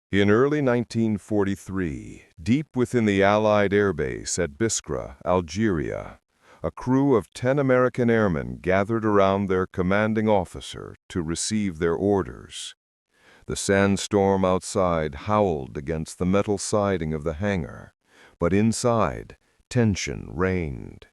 In early 1943, deep within the Allied airbase at Biskra, Algeria, a crew of 10 American airmen gathered around their commanding officer to receive their orders. The sandstorm outside howled against the metal siding of the hangar, but inside, tension reigned.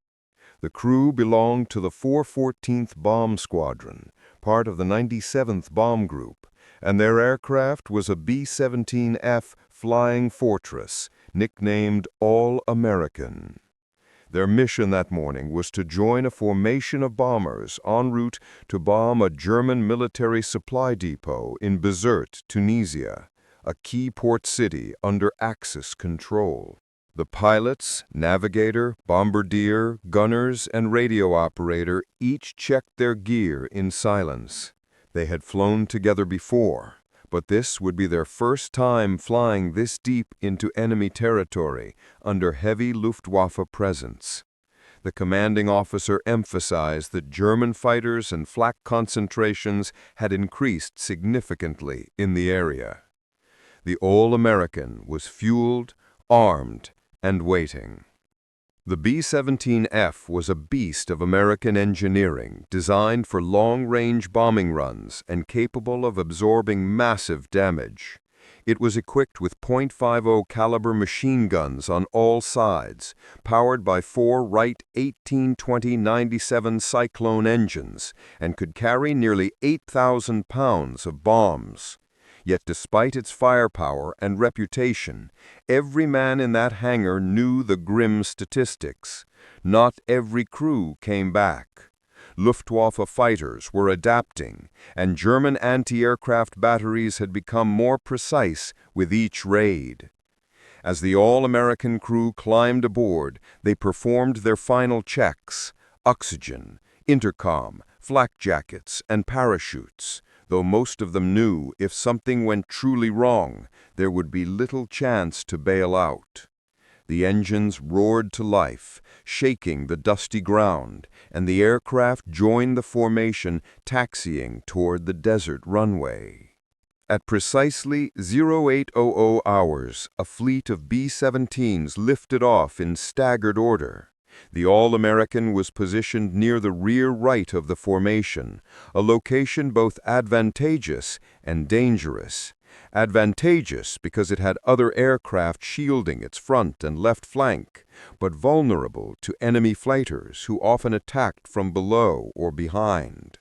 The crew belonged to the 414th Bomb Squadron, part of the 97th Bomb Group, and their aircraft was a B-17F Flying Fortress, nicknamed All-American. Their mission that morning was to join a formation of bombers en route to bomb a German military supply depot in Bizerte, Tunisia, a key port city under Axis control. The pilots, navigator, bombardier, gunners, and radio operator each checked their gear in silence. They had flown together before, but this would be their first time flying this deep into enemy territory under heavy Luftwaffe presence. The commanding officer emphasized that German fighters and flak concentrations had increased significantly in the area. The All-American was fueled, armed, and waiting. The B-17F was a beast of American engineering, designed for long-range bombing runs and capable of absorbing massive damage. It was equipped with .50 caliber machine guns on all sides, powered by 4 Wright 18-20-97 Cyclone engines, and could carry nearly 8,000 pounds of bombs. Yet despite its firepower and reputation, every man in that hangar knew the grim statistics. Not every crew came back. Luftwaffe fighters were adapting, and German anti-aircraft batteries had become more precise with each raid. As the All-American crew climbed aboard, they performed their final checks: oxygen, intercom, flak jackets, and parachutes. Though most of them knew if something went truly wrong, there would be little chance to bail out. The engines roared to life, shaking the dusty ground, and the aircraft joined the formation, taxiing toward the desert runway. At precisely 0800 hours, a fleet of B-17s lifted off in staggered order. The All-American was positioned near the rear right of the formation, a location both advantageous and dangerous. Advantageous because it had other aircraft shielding its front and left flank, but vulnerable to enemy fighters who often attacked from below or behind.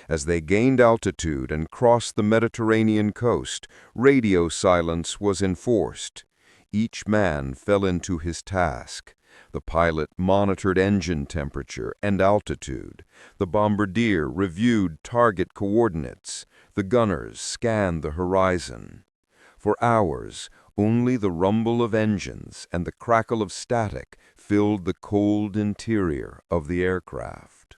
As they gained altitude and crossed the Mediterranean coast, radio silence was enforced. Each man fell into his task. The pilot monitored engine temperature and altitude. The bombardier reviewed target coordinates. The gunners scanned the horizon. For hours, only the rumble of engines and the crackle of static filled the cold interior of the aircraft.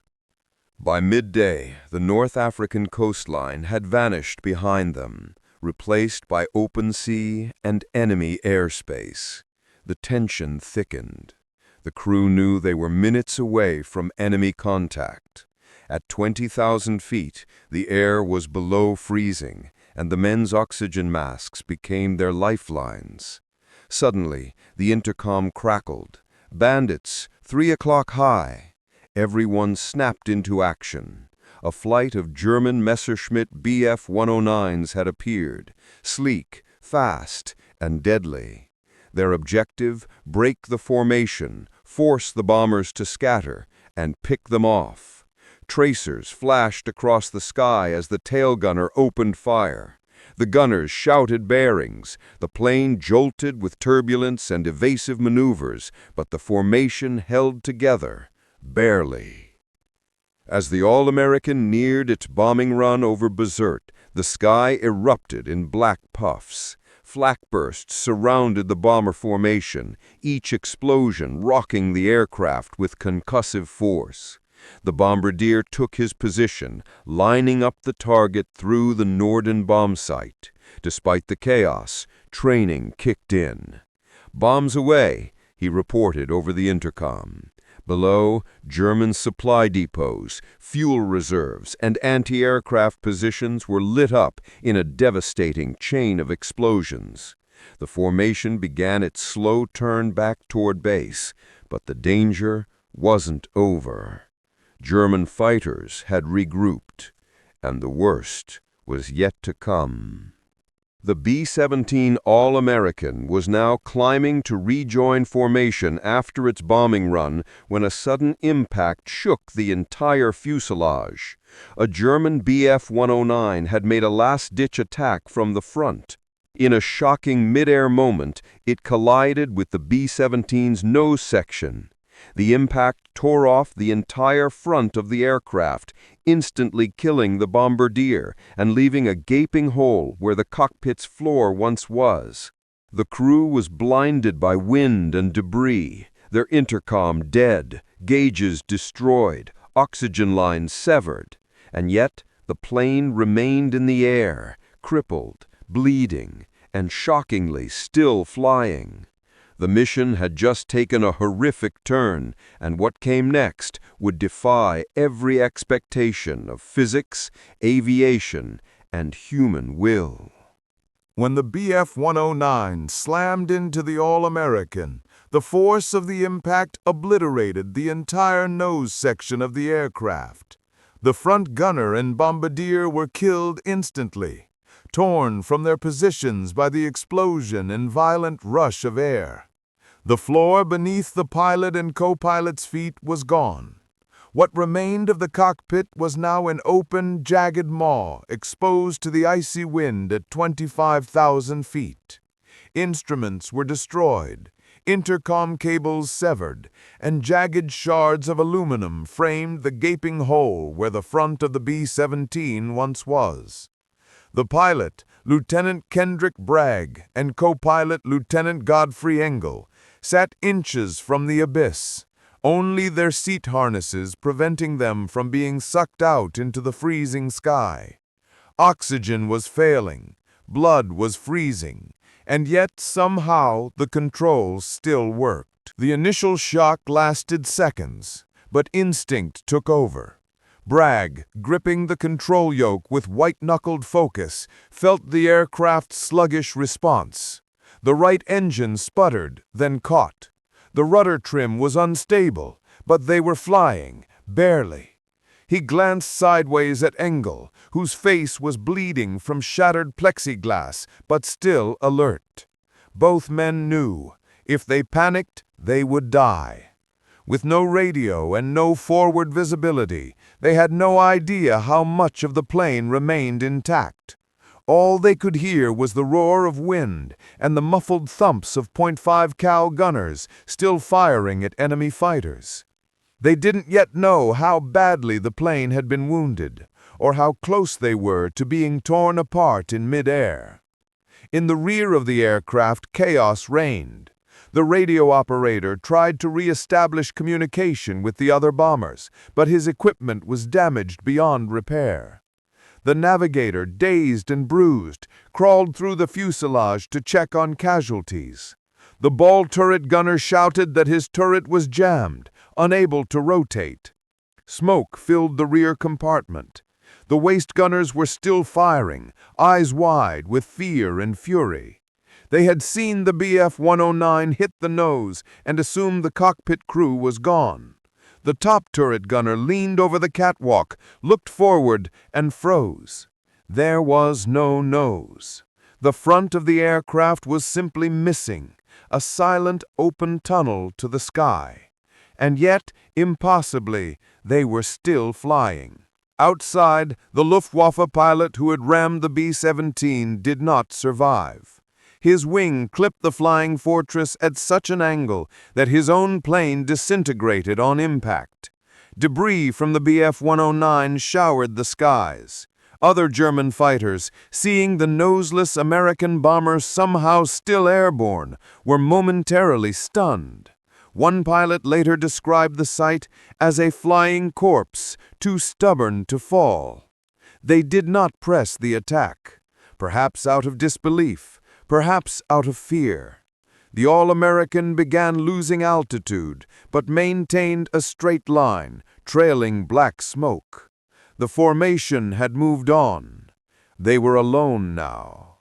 By midday, the North African coastline had vanished behind them, replaced by open sea and enemy airspace. The tension thickened. The crew knew they were minutes away from enemy contact. At 20,000 feet, the air was below freezing, and the men's oxygen masks became their lifelines. Suddenly, the intercom crackled. "Bandits, 3 o'clock high." Everyone snapped into action. A flight of German Messerschmitt Bf-109s had appeared, sleek, fast, and deadly. Their objective: break the formation, force the bombers to scatter, and pick them off. Tracers flashed across the sky as the tail gunner opened fire. The gunners shouted bearings. The plane jolted with turbulence and evasive maneuvers, but the formation held together, barely. As the All-American neared its bombing run over Bizerte, the sky erupted in black puffs. Flak bursts surrounded the bomber formation, each explosion rocking the aircraft with concussive force. The bombardier took his position, lining up the target through the Norden bomb site. Despite the chaos, training kicked in. "Bombs away," he reported over the intercom. Below, German supply depots, fuel reserves, and anti-aircraft positions were lit up in a devastating chain of explosions. The formation began its slow turn back toward base, but the danger wasn't over. German fighters had regrouped, and the worst was yet to come. The B-17 All-American was now climbing to rejoin formation after its bombing run when a sudden impact shook the entire fuselage. A German Bf-109 had made a last-ditch attack from the front. In a shocking mid-air moment, it collided with the B-17's nose section. The impact tore off the entire front of the aircraft, instantly killing the bombardier and leaving a gaping hole where the cockpit's floor once was. The crew was blinded by wind and debris, their intercom dead, gauges destroyed, oxygen lines severed, and yet the plane remained in the air, crippled, bleeding, and shockingly still flying. The mission had just taken a horrific turn, and what came next would defy every expectation of physics, aviation, and human will. When the Bf-109 slammed into the All-American, the force of the impact obliterated the entire nose section of the aircraft. The front gunner and bombardier were killed instantly, torn from their positions by the explosion and violent rush of air. The floor beneath the pilot and co-pilot's feet was gone. What remained of the cockpit was now an open, jagged maw exposed to the icy wind at 25,000 feet. Instruments were destroyed, intercom cables severed, and jagged shards of aluminum framed the gaping hole where the front of the B-17 once was. The pilot, Lieutenant Kendrick Bragg, and co-pilot Lieutenant Godfrey Engel, sat inches from the abyss, only their seat harnesses preventing them from being sucked out into the freezing sky. Oxygen was failing, blood was freezing, and yet somehow the controls still worked. The initial shock lasted seconds, but instinct took over. Bragg, gripping the control yoke with white-knuckled focus, felt the aircraft's sluggish response. The right engine sputtered, then caught. The rudder trim was unstable, but they were flying, barely. He glanced sideways at Engel, whose face was bleeding from shattered plexiglass, but still alert. Both men knew, if they panicked, they would die. With no radio and no forward visibility, they had no idea how much of the plane remained intact. All they could hear was the roar of wind and the muffled thumps of .5 cal gunners still firing at enemy fighters. They didn't yet know how badly the plane had been wounded, or how close they were to being torn apart in mid-air. In the rear of the aircraft, chaos reigned. The radio operator tried to re-establish communication with the other bombers, but his equipment was damaged beyond repair. The navigator, dazed and bruised, crawled through the fuselage to check on casualties. The ball turret gunner shouted that his turret was jammed, unable to rotate. Smoke filled the rear compartment. The waist gunners were still firing, eyes wide with fear and fury. They had seen the Bf-109 hit the nose and assumed the cockpit crew was gone. The top turret gunner leaned over the catwalk, looked forward, and froze. There was no nose. The front of the aircraft was simply missing, a silent open tunnel to the sky. And yet, impossibly, they were still flying. Outside, the Luftwaffe pilot who had rammed the B-17 did not survive. His wing clipped the flying fortress at such an angle that his own plane disintegrated on impact. Debris from the Bf-109 showered the skies. Other German fighters, seeing the noseless American bomber somehow still airborne, were momentarily stunned. One pilot later described the sight as a flying corpse, too stubborn to fall. They did not press the attack, perhaps out of disbelief, perhaps out of fear. The All-American began losing altitude, but maintained a straight line, trailing black smoke. The formation had moved on. They were alone now.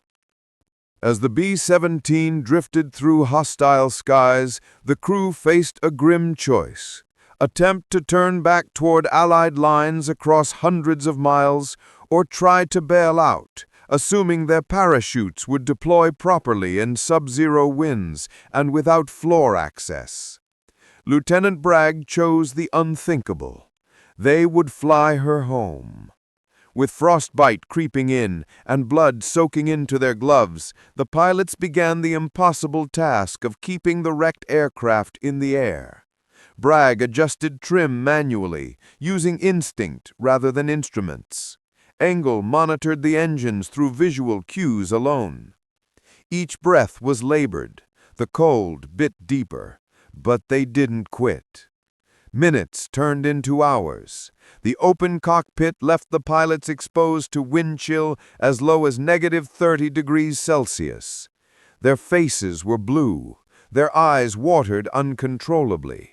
As the B-17 drifted through hostile skies, the crew faced a grim choice. Attempt to turn back toward Allied lines across hundreds of miles, or try to bail out, assuming their parachutes would deploy properly in sub-zero winds and without floor access. Lieutenant Bragg chose the unthinkable. They would fly her home. With frostbite creeping in and blood soaking into their gloves, the pilots began the impossible task of keeping the wrecked aircraft in the air. Bragg adjusted trim manually, using instinct rather than instruments. Engel monitored the engines through visual cues alone. Each breath was labored. The cold bit deeper, but they didn't quit. Minutes turned into hours. The open cockpit left the pilots exposed to wind chill as low as -30 degrees Celsius. Their faces were blue, their eyes watered uncontrollably.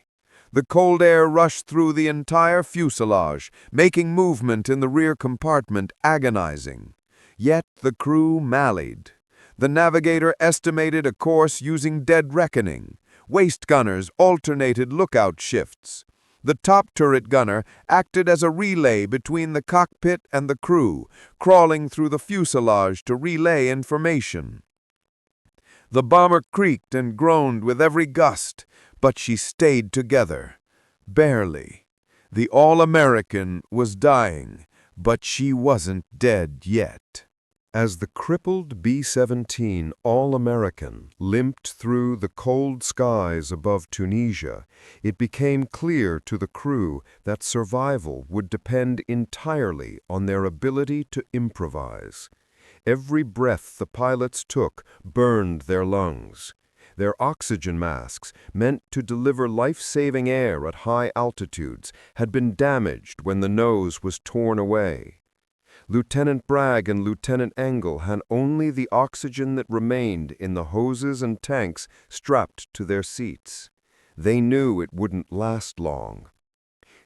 The cold air rushed through the entire fuselage, making movement in the rear compartment agonizing. Yet the crew mallied. The navigator estimated a course using dead reckoning. Waist gunners alternated lookout shifts. The top turret gunner acted as a relay between the cockpit and the crew, crawling through the fuselage to relay information. The bomber creaked and groaned with every gust, but she stayed together. Barely. The All-American was dying, but she wasn't dead yet. As the crippled B-17 All-American limped through the cold skies above Tunisia, it became clear to the crew that survival would depend entirely on their ability to improvise. Every breath the pilots took burned their lungs. Their oxygen masks, meant to deliver life-saving air at high altitudes, had been damaged when the nose was torn away. Lieutenant Bragg and Lieutenant Engel had only the oxygen that remained in the hoses and tanks strapped to their seats. They knew it wouldn't last long.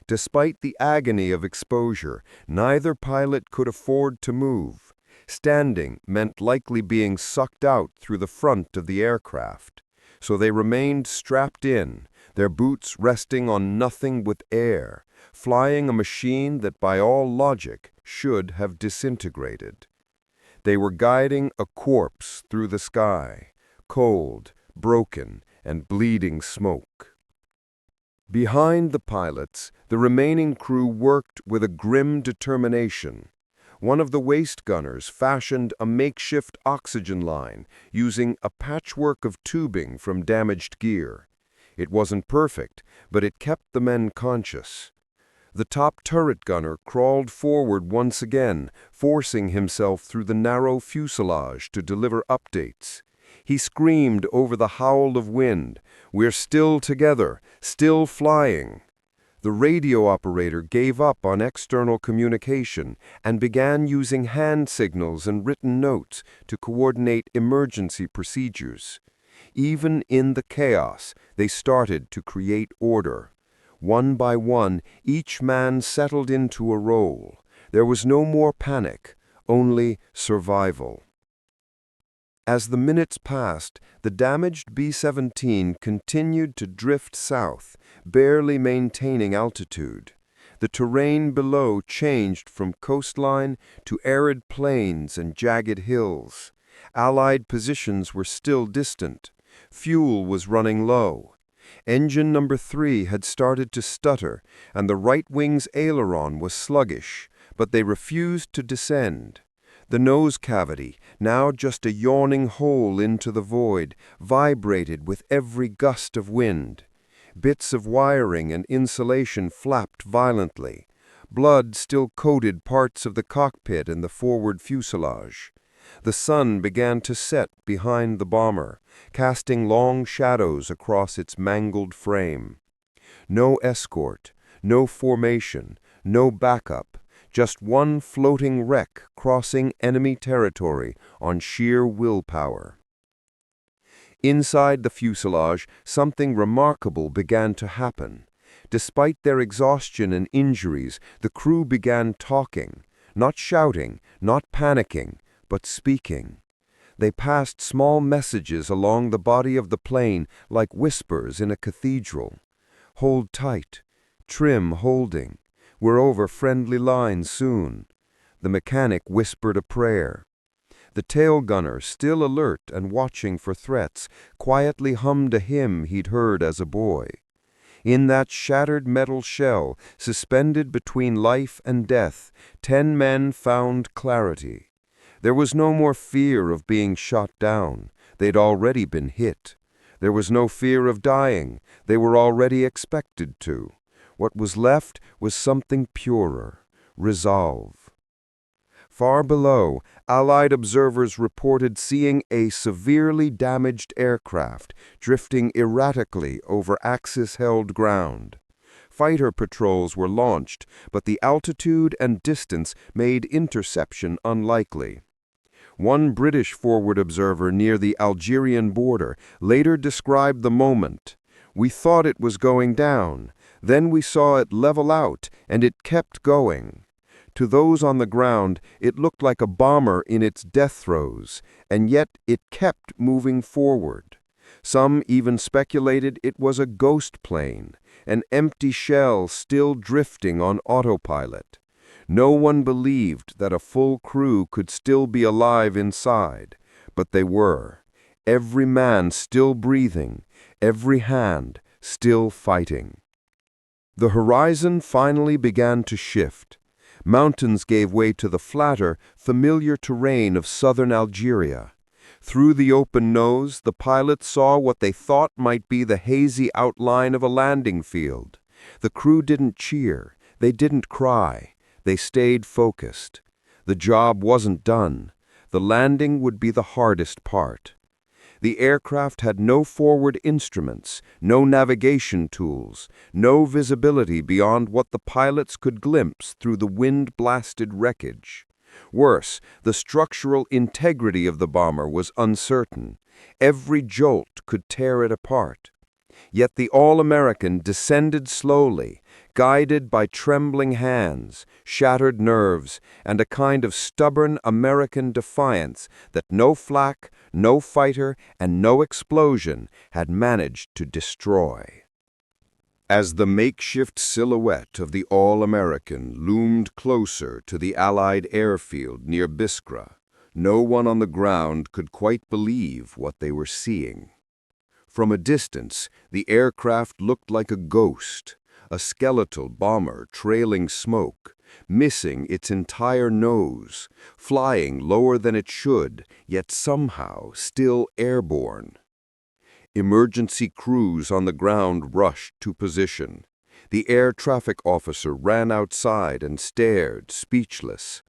Despite the agony of exposure, neither pilot could afford to move. Standing meant likely being sucked out through the front of the aircraft. So they remained strapped in, their boots resting on nothing with air, flying a machine that by all logic should have disintegrated. They were guiding a corpse through the sky, cold, broken, and bleeding smoke. Behind the pilots, the remaining crew worked with a grim determination. One of the waist gunners fashioned a makeshift oxygen line using a patchwork of tubing from damaged gear. It wasn't perfect, but it kept the men conscious. The top turret gunner crawled forward once again, forcing himself through the narrow fuselage to deliver updates. He screamed over the howl of wind, "We're still together, still flying." The radio operator gave up on external communication and began using hand signals and written notes to coordinate emergency procedures. Even in the chaos, they started to create order. One by one, each man settled into a role. There was no more panic, only survival. As the minutes passed, the damaged B-17 continued to drift south, barely maintaining altitude. The terrain below changed from coastline to arid plains and jagged hills. Allied positions were still distant. Fuel was running low. Engine number 3 had started to stutter, and the right wing's aileron was sluggish, but they refused to descend. The nose cavity, now just a yawning hole into the void, vibrated with every gust of wind. Bits of wiring and insulation flapped violently. Blood still coated parts of the cockpit and the forward fuselage. The sun began to set behind the bomber, casting long shadows across its mangled frame. No escort, no formation, no backup. Just one floating wreck crossing enemy territory on sheer willpower. Inside the fuselage, something remarkable began to happen. Despite their exhaustion and injuries, the crew began talking, not shouting, not panicking, but speaking. They passed small messages along the body of the plane like whispers in a cathedral. Hold tight. Trim holding. We're over friendly lines soon. The mechanic whispered a prayer. The tail gunner, still alert and watching for threats, quietly hummed a hymn he'd heard as a boy. In that shattered metal shell, suspended between life and death, 10 men found clarity. There was no more fear of being shot down. They'd already been hit. There was no fear of dying. They were already expected to. What was left was something purer, resolve. Far below, Allied observers reported seeing a severely damaged aircraft drifting erratically over Axis-held ground. Fighter patrols were launched, but the altitude and distance made interception unlikely. One British forward observer near the Algerian border later described the moment. "We thought it was going down. Then we saw it level out, and it kept going." To those on the ground, it looked like a bomber in its death throes, and yet it kept moving forward. Some even speculated it was a ghost plane, an empty shell still drifting on autopilot. No one believed that a full crew could still be alive inside, but they were. Every man still breathing, every hand still fighting. The horizon finally began to shift. Mountains gave way to the flatter, familiar terrain of southern Algeria. Through the open nose, the pilots saw what they thought might be the hazy outline of a landing field. The crew didn't cheer, they didn't cry, they stayed focused. The job wasn't done. The landing would be the hardest part. The aircraft had no forward instruments, no navigation tools, no visibility beyond what the pilots could glimpse through the wind-blasted wreckage. Worse, the structural integrity of the bomber was uncertain. Every jolt could tear it apart. Yet the All-American descended slowly, guided by trembling hands, shattered nerves, and a kind of stubborn American defiance that no flak, no fighter, and no explosion had managed to destroy. As the makeshift silhouette of the All-American loomed closer to the Allied airfield near Biskra, no one on the ground could quite believe what they were seeing. From a distance, the aircraft looked like a ghost, a skeletal bomber trailing smoke, missing its entire nose, flying lower than it should, yet somehow still airborne. Emergency crews on the ground rushed to position. The air traffic officer ran outside and stared, speechless.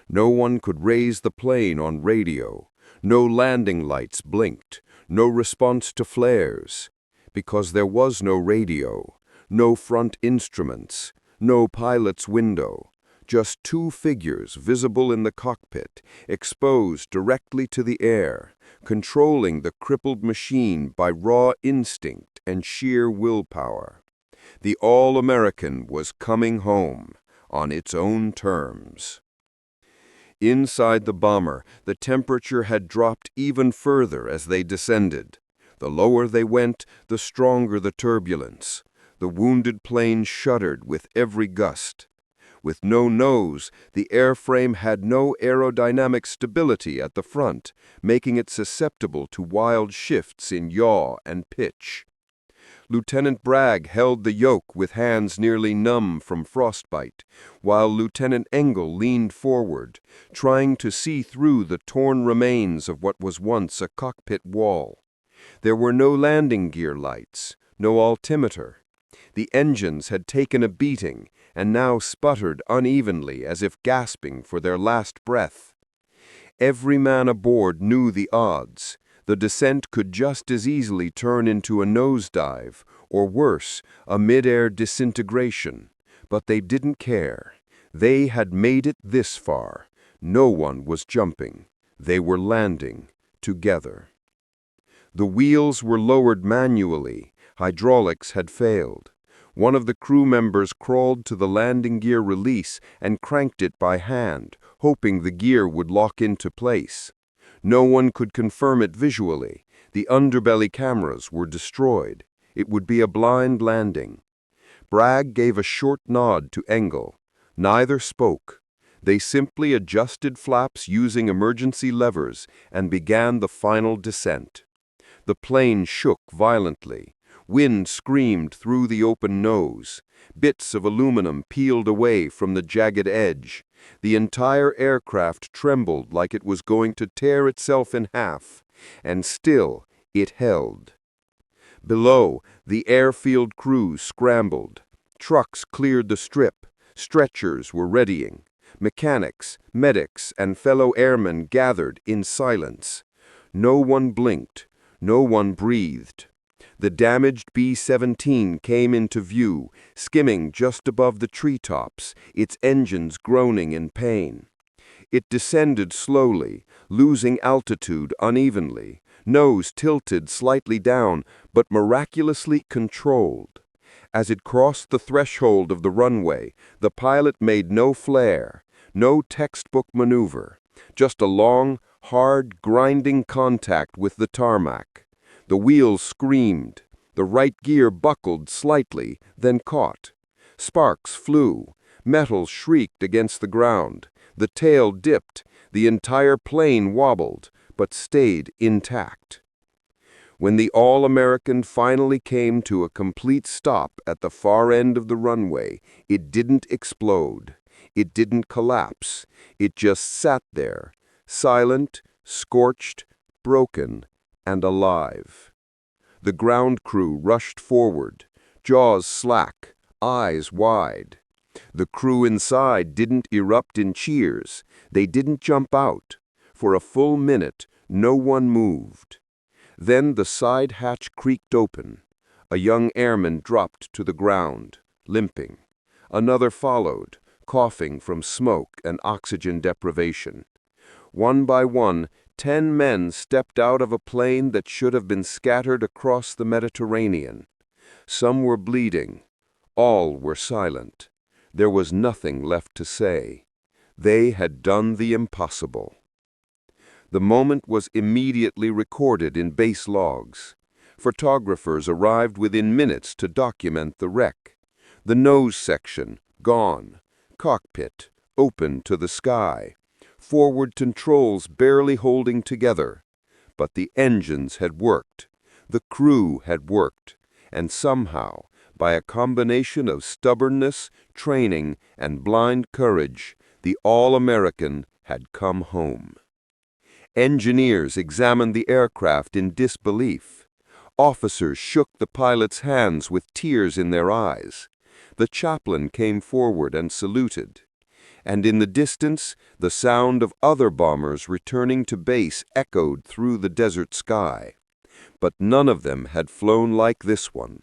No one could raise the plane on radio. No landing lights blinked. No response to flares. Because there was no radio, no front instruments, no pilot's window. Just 2 figures visible in the cockpit, exposed directly to the air, controlling the crippled machine by raw instinct and sheer willpower. The All-American was coming home on its own terms. Inside the bomber, the temperature had dropped even further as they descended. The lower they went, the stronger the turbulence. The wounded plane shuddered with every gust. With no nose, the airframe had no aerodynamic stability at the front, making it susceptible to wild shifts in yaw and pitch. Lieutenant Bragg held the yoke with hands nearly numb from frostbite, while Lieutenant Engel leaned forward, trying to see through the torn remains of what was once a cockpit wall. There were no landing gear lights, no altimeter. The engines had taken a beating and now sputtered unevenly as if gasping for their last breath. Every man aboard knew the odds. The descent could just as easily turn into a nosedive, or worse, a mid-air disintegration. But they didn't care. They had made it this far. No one was jumping. They were landing together. The wheels were lowered manually. Hydraulics had failed. One of the crew members crawled to the landing gear release and cranked it by hand, hoping the gear would lock into place. No one could confirm it visually. The underbelly cameras were destroyed. It would be a blind landing. Bragg gave a short nod to Engel. Neither spoke. They simply adjusted flaps using emergency levers and began the final descent. The plane shook violently. Wind screamed through the open nose. Bits of aluminum peeled away from the jagged edge. The entire aircraft trembled like it was going to tear itself in half. And still, it held. Below, the airfield crew scrambled. Trucks cleared the strip. Stretchers were readying. Mechanics, medics, and fellow airmen gathered in silence. No one blinked. No one breathed. The damaged B-17 came into view, skimming just above the treetops, its engines groaning in pain. It descended slowly, losing altitude unevenly, nose tilted slightly down, but miraculously controlled. As it crossed the threshold of the runway, the pilot made no flare, no textbook maneuver, just a long, hard, grinding contact with the tarmac. The wheels screamed. The right gear buckled slightly, then caught. Sparks flew. Metal shrieked against the ground. The tail dipped. The entire plane wobbled, but stayed intact. When the All-American finally came to a complete stop at the far end of the runway, it didn't explode. It didn't collapse. It just sat there, silent, scorched, broken, and alive. The ground crew rushed forward, jaws slack, eyes wide. The crew inside didn't erupt in cheers. They didn't jump out. For a full minute, no one moved. Then the side hatch creaked open. A young airman dropped to the ground, limping. Another followed, coughing from smoke and oxygen deprivation. One by one, 10 men stepped out of a plane that should have been scattered across the Mediterranean. Some were bleeding. All were silent. There was nothing left to say. They had done the impossible. The moment was immediately recorded in base logs. Photographers arrived within minutes to document the wreck. The nose section, gone. Cockpit, open to the sky. Forward controls barely holding together. But the engines had worked. The crew had worked. And somehow, by a combination of stubbornness, training, and blind courage, the All-American had come home. Engineers examined the aircraft in disbelief. Officers shook the pilot's hands with tears in their eyes. The chaplain came forward and saluted. And in the distance, the sound of other bombers returning to base echoed through the desert sky. But none of them had flown like this one.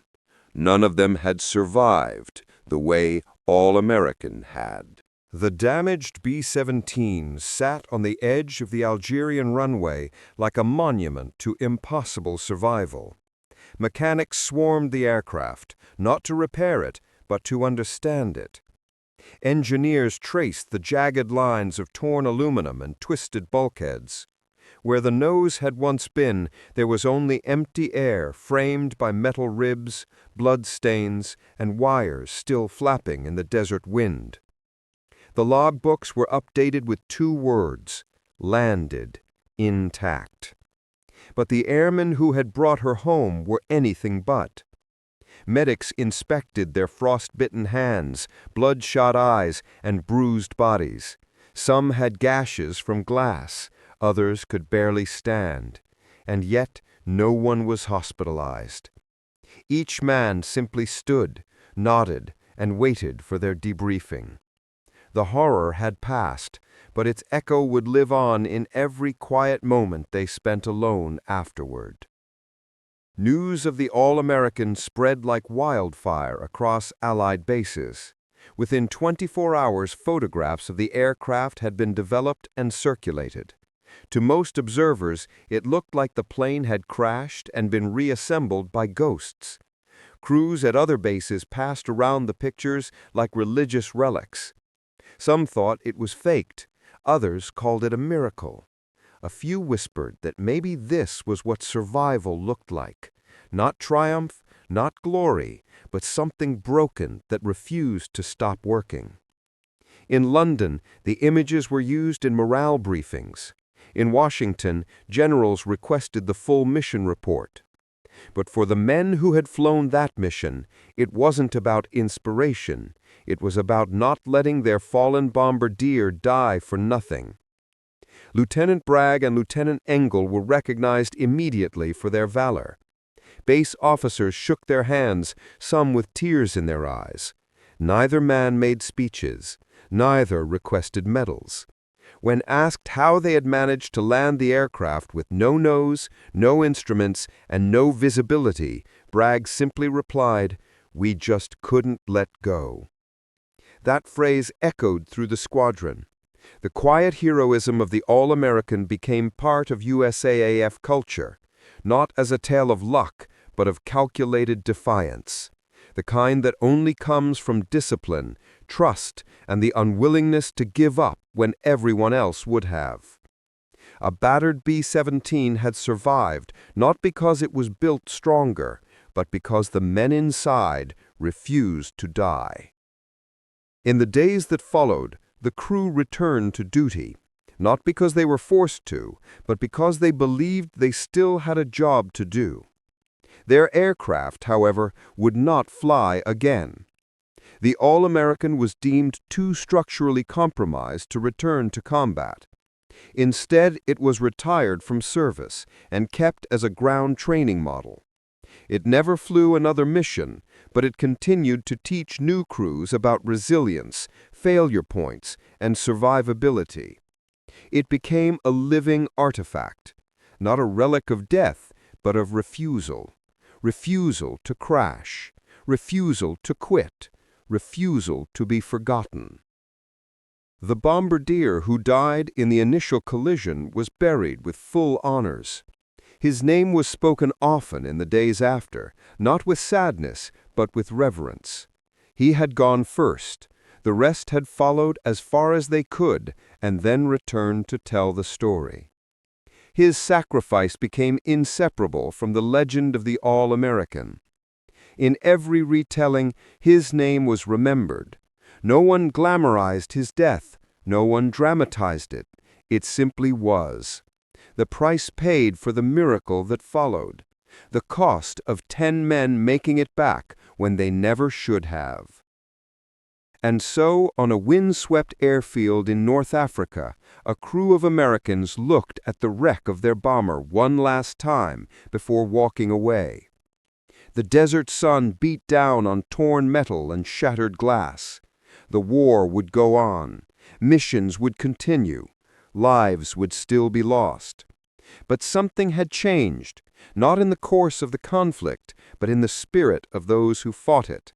None of them had survived the way All-American had. The damaged B-17 sat on the edge of the Algerian runway like a monument to impossible survival. Mechanics swarmed the aircraft, not to repair it, but to understand it. Engineers traced the jagged lines of torn aluminum and twisted bulkheads. Where the nose had once been, there was only empty air framed by metal ribs, blood stains, and wires still flapping in the desert wind. The logbooks were updated with 2 words: landed, intact. But the airmen who had brought her home were anything but. Medics inspected their frost-bitten hands, bloodshot eyes, and bruised bodies. Some had gashes from glass, others could barely stand, and yet no one was hospitalized. Each man simply stood, nodded, and waited for their debriefing. The horror had passed, but its echo would live on in every quiet moment they spent alone afterward. News of the All-American spread like wildfire across Allied bases. Within 24 hours, photographs of the aircraft had been developed and circulated. To most observers, it looked like the plane had crashed and been reassembled by ghosts. Crews at other bases passed around the pictures like religious relics. Some thought it was faked. Others called it a miracle. A few whispered that maybe this was what survival looked like. Not triumph, not glory, but something broken that refused to stop working. In London, the images were used in morale briefings. In Washington, generals requested the full mission report. But for the men who had flown that mission, it wasn't about inspiration. It was about not letting their fallen bombardier die for nothing. Lieutenant Bragg and Lieutenant Engel were recognized immediately for their valor. Base officers shook their hands, some with tears in their eyes. Neither man made speeches. Neither requested medals. When asked how they had managed to land the aircraft with no nose, no instruments, and no visibility, Bragg simply replied, "We just couldn't let go." That phrase echoed through the squadron. The quiet heroism of the All-American became part of USAAF culture, not as a tale of luck, but of calculated defiance, the kind that only comes from discipline, trust, and the unwillingness to give up when everyone else would have. A battered B-17 had survived not because it was built stronger, but because the men inside refused to die. In the days that followed, the crew returned to duty, not because they were forced to, but because they believed they still had a job to do. Their aircraft, however, would not fly again. The All-American was deemed too structurally compromised to return to combat. Instead, it was retired from service and kept as a ground training model. It never flew another mission, but it continued to teach new crews about resilience, failure points, and survivability. It became a living artifact, not a relic of death, but of refusal. Refusal to crash, refusal to quit, refusal to be forgotten. The bombardier who died in the initial collision was buried with full honors. His name was spoken often in the days after, not with sadness, but with reverence. He had gone first. The rest had followed as far as they could, and then returned to tell the story. His sacrifice became inseparable from the legend of the All-American. In every retelling, his name was remembered. No one glamorized his death. No one dramatized it. It simply was. The price paid for the miracle that followed. The cost of 10 men making it back when they never should have. And so, on a windswept airfield in North Africa, a crew of Americans looked at the wreck of their bomber one last time before walking away. The desert sun beat down on torn metal and shattered glass. The war would go on. Missions would continue. Lives would still be lost. But something had changed, not in the course of the conflict, but in the spirit of those who fought it.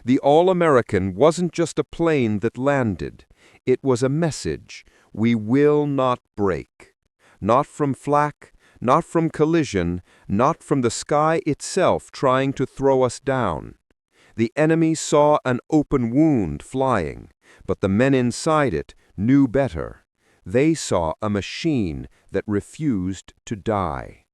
The All-American wasn't just a plane that landed. It was a message: we will not break. Not from flak, not from collision, not from the sky itself trying to throw us down. The enemy saw an open wound flying, but the men inside it knew better. They saw a machine that refused to die.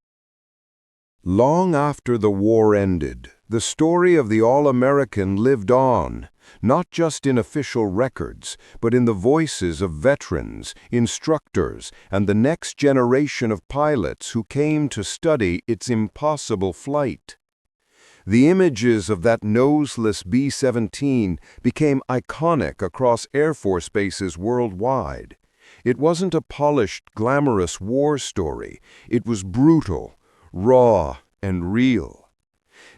Long after the war ended, the story of the All-American lived on, not just in official records, but in the voices of veterans, instructors, and the next generation of pilots who came to study its impossible flight. The images of that noseless B-17 became iconic across Air Force bases worldwide. It wasn't a polished, glamorous war story. It was brutal, raw, and real.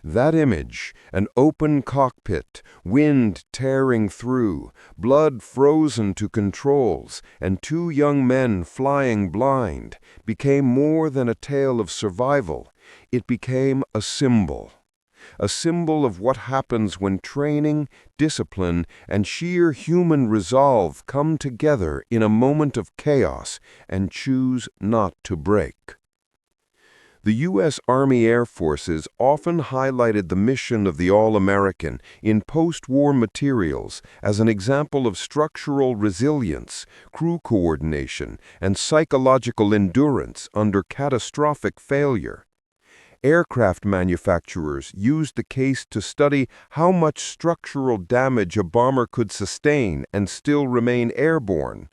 That image, an open cockpit, wind tearing through, blood frozen to controls, and 2 young men flying blind, became more than a tale of survival. It became a symbol. a symbol of what happens when training, discipline, and sheer human resolve come together in a moment of chaos and choose not to break. The U.S. Army Air Forces often highlighted the mission of the All-American in post-war materials as an example of structural resilience, crew coordination, and psychological endurance under catastrophic failure. Aircraft manufacturers used the case to study how much structural damage a bomber could sustain and still remain airborne.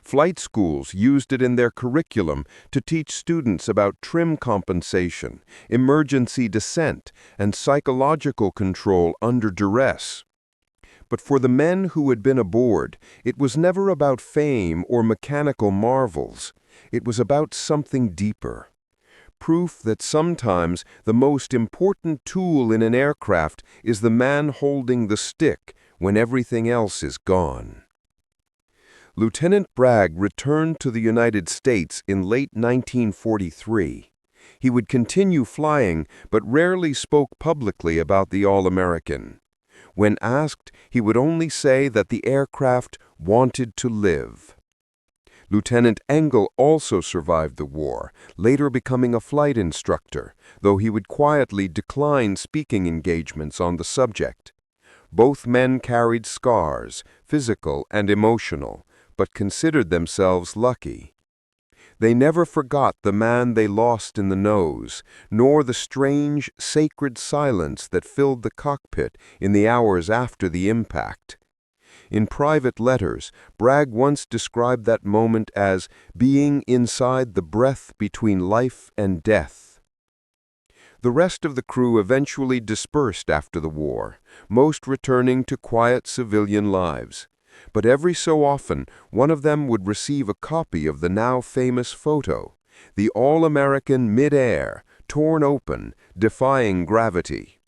Flight schools used it in their curriculum to teach students about trim compensation, emergency descent, and psychological control under duress. But for the men who had been aboard, it was never about fame or mechanical marvels. It was about something deeper. Proof that sometimes the most important tool in an aircraft is the man holding the stick when everything else is gone. Lieutenant Bragg returned to the United States in late 1943. He would continue flying, but rarely spoke publicly about the All-American. When asked, he would only say that the aircraft wanted to live. Lieutenant Engel also survived the war, later becoming a flight instructor, though he would quietly decline speaking engagements on the subject. Both men carried scars, physical and emotional, but considered themselves lucky. They never forgot the man they lost in the nose, nor the strange, sacred silence that filled the cockpit in the hours after the impact. In private letters, Bragg once described that moment as being inside the breath between life and death. The rest of the crew eventually dispersed after the war, most returning to quiet civilian lives. But every so often, one of them would receive a copy of the now famous photo, the All-American mid-air, torn open, defying gravity.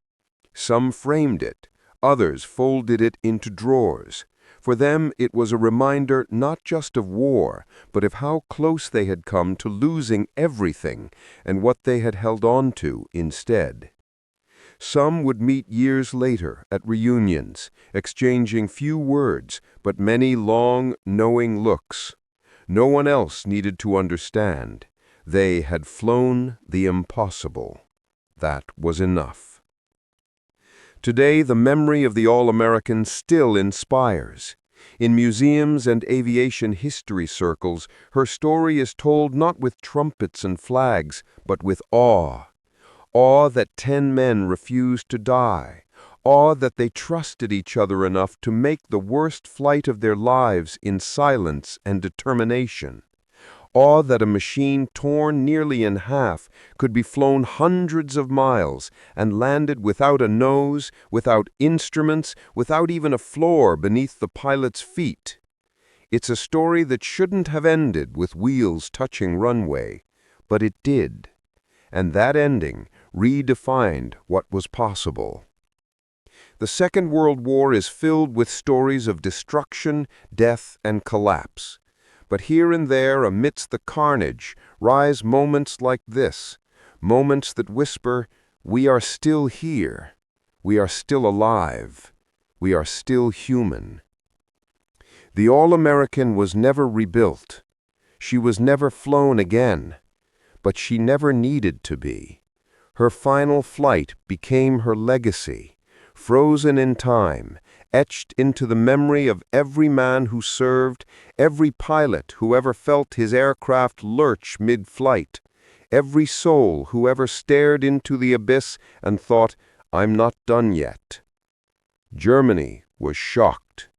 Some framed it, others folded it into drawers. For them, it was a reminder not just of war, but of how close they had come to losing everything and what they had held on to instead. Some would meet years later at reunions, exchanging few words, but many long, knowing looks. No one else needed to understand. They had flown the impossible. That was enough. Today, the memory of the All-American still inspires. In museums and aviation history circles, her story is told not with trumpets and flags, but with awe. Awe that 10 men refused to die. Awe that they trusted each other enough to make the worst flight of their lives in silence and determination. Awe that a machine torn nearly in half could be flown hundreds of miles and landed without a nose, without instruments, without even a floor beneath the pilot's feet. It's a story that shouldn't have ended with wheels touching runway, but it did. And that ending redefined what was possible. The Second World War is filled with stories of destruction, death, and collapse. But here and there, amidst the carnage, rise moments like this, moments that whisper, "We are still here. We are still alive. We are still human." The All-American was never rebuilt. She was never flown again. But she never needed to be. Her final flight became her legacy, frozen in time, etched into the memory of every man who served, every pilot who ever felt his aircraft lurch mid-flight, every soul who ever stared into the abyss and thought, "I'm not done yet." Germany was shocked,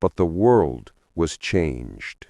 but the world was changed.